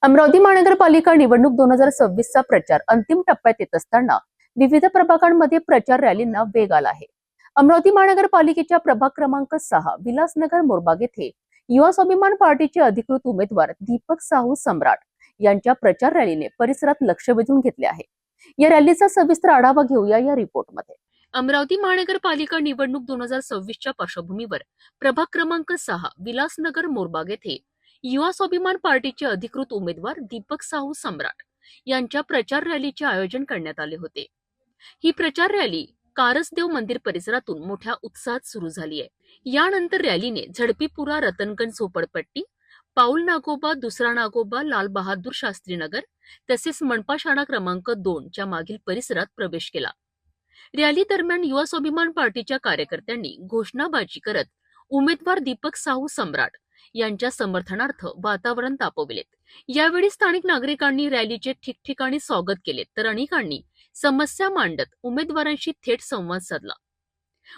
अमरावती महानगरपालिका निवडणूक 2026 चा प्रचार अंतिम टप्प्यात येत असताना विविध प्रभागांमध्ये प्रचार रॅलींना वेग आला आहे. अमरावती महानगरपालिकेच्या प्रभाग क्रमांक 6 विलासनगर मोरबाग येथे युवा स्वाभिमान पार्टीचे अधिकृत उमेदवार दीपक साहू सम्राट यांच्या प्रचार रॅलीने परिसरात लक्ष वेधून घेतले आहे. या रॅलीचा सविस्तर आढावा घेऊया या रिपोर्टमध्ये. अमरावती महानगरपालिका निवडणूक 2026च्या पार्श्वभूमीवर प्रभाग क्रमांक 6 विलासनगर मोरबाग येथे युवा स्वाभिमान पार्टीचे अधिकृत उमेदवार दीपक साहू सम्राट यांच्या प्रचार रॅलीचे आयोजन करण्यात आले होते. ही प्रचार रॅली कारसदेव मंदिर परिसरातून मोठ्या उत्साहात सुरू झाली आहे. यानंतर रॅलीने झडपीपुरा, रतनगंज झोपडपट्टी, पाऊल नागोबा, दुसरा नागोबा, लाल बहादूर शास्त्री नगर तसेच मनपा शाळा क्रमांक 2 च्या मागील परिसरात प्रवेश केला. रॅली दरम्यान युवा स्वाभिमान पार्टीच्या कार्यकर्त्यांनी घोषणाबाजी करत उमेदवार दीपक साहू सम्राट यांच्या समर्थनार्थ वातावरण तापविलेत. यावेळी स्थानिक नागरिकांनी रॅलीचे ठिकठिकाणी स्वागत केले, तर अनेकांनी समस्या मांडत उमेदवारांशी थेट संवाद साधला.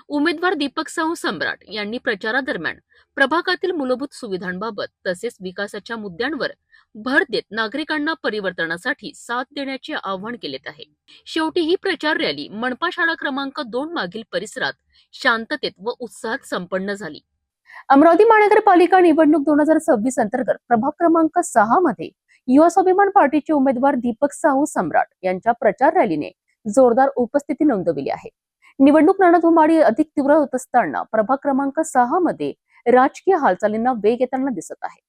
उमेदवार दीपक साहू सम्राट यांनी प्रचारादरम्यान प्रभागातील मूलभूत सुविधांबाबत तसेच विकासाच्या मुद्द्यांवर भर देत नागरिकांना परिवर्तनासाठी साथ देण्याचे आवाहन केले आहे. शेवटी ही प्रचार रॅली मनपा शाळा क्रमांक 2 मागील परिसरात शांततेत व उत्साहात संपन्न झाली. अमरावती महानगरपालिका निवडणूक 2026 अंतर्गत प्रभाग क्रमांक 6 मध्ये युवा स्वाभिमान पार्टीचे उमेदवार दीपक साहू सम्राट यांच्या प्रचार रॅलीने जोरदार उपस्थिती नोंदवली आहे. निवडणूक रणधुमाळी अधिक तीव्र होत असताना प्रभाग क्रमांक 6 मध्ये राजकीय हालचालींना वेग येताना दिसत आहे.